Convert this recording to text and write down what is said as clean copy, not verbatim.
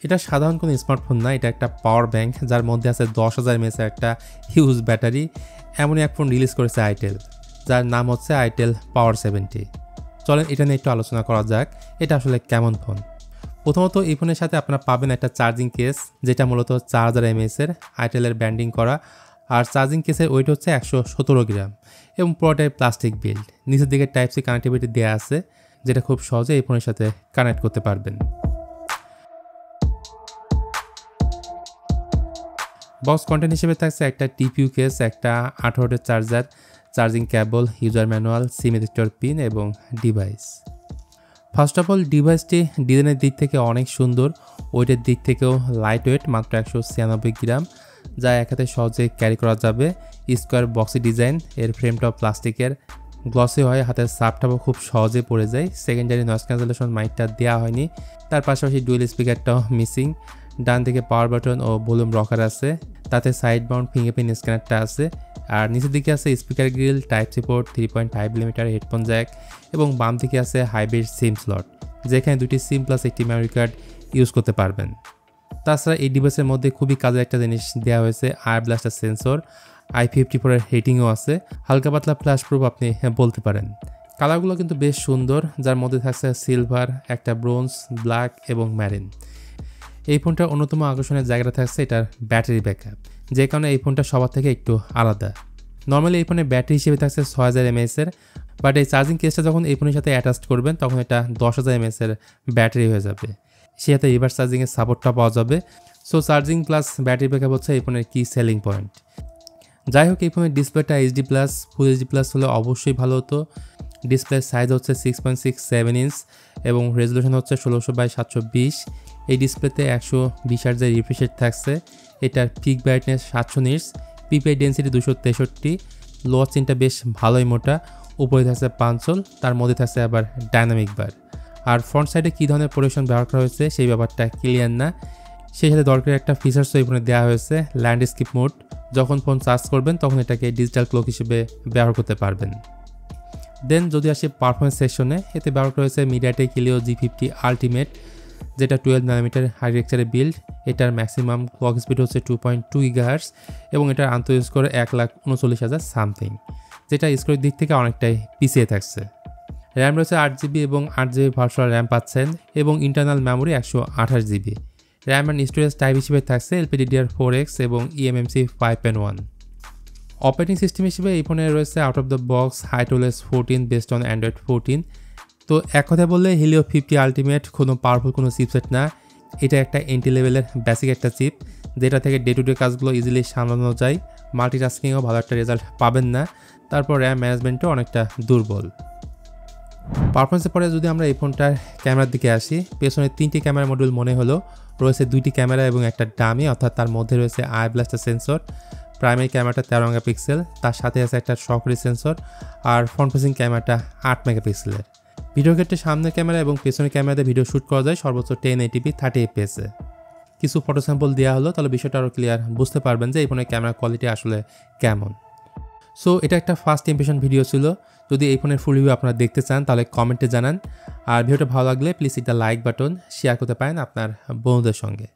এটা সাধারণ কোনো স্মার্টফোন না, এটা একটা পাওয়ার ব্যাংক যার মধ্যে আছে 10,000 mAh একটা হিউজ ব্যাটারি। এমনই এক ফোন রিলিজ করেছে আইটেল, যার নাম হচ্ছে আইটেল পাওয়ার 70। চলেন এটা নিয়ে একটু আলোচনা করা যাক, এটা আসলে কেমন ফোন। প্রথমত এই ফোনের সাথে আপনারা পাবেন একটা চার্জিং কেস, যেটা মূলত 4000 mAh এর আইটেলের ব্র্যান্ডিং করা। আর চার্জিং কেসের ওয়েট হচ্ছে 117 গ্রাম এবং পুরোটাই প্লাস্টিক বিল্ড। নিচের দিকে টাইপ সি কানেক্টিভিটি দেওয়া আছে, যেটা খুব সহজে এই ফোনের সাথে কানেক্ট করতে পারবেন। বক্স কন্টেন্ট হিসেবে থাকছে একটা টিপিইউ কেস, একটা 8 ওয়াটের charger, charging cable, user manual, sim ejector pin এবং ডিভাইস। ফার্স্ট অফ অল ডিভাইসটি ডিজাইনের দিক থেকে অনেক সুন্দর, ওয়েটের দিক থেকেও লাইট ওয়েট, মাত্র 196 গ্রাম, যা এক হাতে সহজে ক্যারি করা যাবে। স্কোয়ার বক্সি ডিজাইন, এর ফ্রেমটাও প্লাস্টিকের, গ্লসি হয়, হাতের সাপটাও খুব সহজে পড়ে যায়। সেকেন্ডারি নয়েজ ক্যান্সেলেশন মাইকটা দেওয়া হয়নি, তার পাশাপাশি ডুয়েল স্পিকারটাও মিসিং। ডান দিকে power button oh volume rocker আছে, তাতে সাইড মাউন্ট ফিঙ্গারপ্রিন্ট স্ক্যানারটা আছে। আর নিচের দিকে আছে speaker grill, type C port, 3.5mm headphone jack এবং বাম দিকে আছে হাইব্রিড সিম স্লট, যেখানে দুটি সিম প্লাস একটি মেমোরি কার্ড ইউজ করতে পারবেন। তাছাড়া এই ডিভাইসের মধ্যে খুবই কাজের একটা জিনিস দেওয়া হয়েছে, আয়ার ব্লাস্টার সেন্সর, IP54 এর রেটিংও আছে, হালকা পাতলা ফ্ল্যাশ প্রুফ আপনি বলতে পারেন। কালারগুলো কিন্তু বেশ সুন্দর, যার মধ্যে থাকছে সিলভার, একটা ব্রোঞ্জ, ব্ল্যাক এবং ম্যারিন। এই ফোনটার অন্যতম আকর্ষণের জায়গাটা থাকছে এটার ব্যাটারি ব্যাকআপ, যে কারণে এই ফোনটা সবার থেকে একটু আলাদা। নর্মালি এই ফোনের ব্যাটারি হিসেবে থাকছে 6000 mAh এর, বাট এই চার্জিং কেসটা যখন এই ফোনের সাথে অ্যাটাচ করবেন তখন এটা 10,000 mAh এর ব্যাটারি হয়ে যাবে। সে সাথে রিভার্স চার্জিংয়ের সাপোর্টটা পাওয়া যাবে। So charging plus battery backup হচ্ছে এই ফোনের কি সেলিং পয়েন্ট। যাই হোক, এই ফোনের ডিসপ্লেটা HD+, ফুল HD+ হলে অবশ্যই ভালো হতো। ডিসপ্লের সাইজ হচ্ছে 6.67 ইঞ্চ এবং রেজলিউশন হচ্ছে 1600x720। এই ডিসপ্লেতে 120 Hz রিফ্রেশ রেট থাকছে। এটার peak brightness 700 nits, PPI density 263, lower চিনটা বেশ ভালোই মোটা, উপরে থাকছে পাঞ্চল, তার মধ্যে থাকছে আবার ডাইনামিক বার। আর ফ্রন্ট সাইডে কী ধরনের প্রোটেকশন ব্যবহার করা হয়েছে সেই ব্যাপারটা ক্লিয়ার না। সেই সাথে দরকারি একটা ফিচার্সও এই ফোনে দেওয়া হয়েছে, ল্যান্ডস্কেপ মোড। যখন ফোন চার্জ করবেন তখন এটাকে ডিজিটাল ক্লক হিসেবে ব্যবহার করতে পারবেন। দেন যদি আসি পারফরমেন্স সেকশনে, এতে ব্যবহার করা হয়েছে মিডিয়াটেক হিলিও G50 আলটিমেট, যেটা 12nm আর্কিটেকচারের বিল্ড। এটার ম্যাক্সিমাম ক্লক স্পিড হচ্ছে 2.2 GHz এবং এটার আন্তঃ স্কোর 1,39,000 সামথিং, যেটা স্কোরের দিক থেকে অনেকটাই পিছিয়ে থাকছে। র্যাম রয়েছে 8GB এবং 8GB ভার্চুয়াল র্যাম পাচ্ছেন এবং internal memory 128GB। RAM and storage type হিসেবে থাকছে LPDDR4X এবং eMMC 5.1। অপারেটিং সিস্টেম হিসেবে এই ফোনে রয়েছে out of the box HyperOS 14 based on Android 14। তো এক কথায় বললে হিলিও 50 আলটিমেট কোনো পাওয়ারফুল কোনো চিপসেট না, এটা একটা এন্ট্রি লেভেলের বেসিক একটা চিপ, যেটা থেকে ডে টু ডে কাজগুলো ইজিলি সামলানো যায়। মাল্টিটাস্কিংও ভালো একটা রেজাল্ট পাবেন না। তারপর র্যাম ম্যানেজমেন্টও অনেকটা দুর্বল। পারফরমেন্সের পরে যদি আমরা এই ফোনটার ক্যামেরার দিকে আসি, পেছনে 3টি ক্যামেরা মডিউল মনে হলো, রয়েছে 2টি ক্যামেরা এবং একটা ডামি, অর্থাৎ তার মধ্যে রয়েছে আই ব্লাস্টার সেন্সর। প্রাইমারি ক্যামেরাটা 13 মেগাপিক্সেল, তার সাথে আছে একটা সহকারী সেন্সর। আর ফ্রন্ট ফেসিং ক্যামেরাটা 8 মেগাপিক্সেলের। ভিডিও ক্ষেত্রে সামনের ক্যামেরা এবং পেছনের ক্যামেরাতে ভিডিও শ্যুট করা যায় সর্বোচ্চ 1080p 30 fps এ। কিছু ফটো স্যাম্পল দেওয়া হলো, তাহলে বিষয়টা আরও ক্লিয়ার বুঝতে পারবেন যে এই ফোনের ক্যামেরা কোয়ালিটি আসলে কেমন। সো এটা একটা ফার্স্ট ইমপ্রেশন ভিডিও ছিল। যদি এই ফোনের ফুল রিভিউ আপনারা দেখতে চান তাহলে কমেন্টে জানান। আর ভিডিওটা ভালো লাগলে প্লিজ এটা লাইক বাটন শেয়ার করতে পারেন আপনার বন্ধুদের সঙ্গে।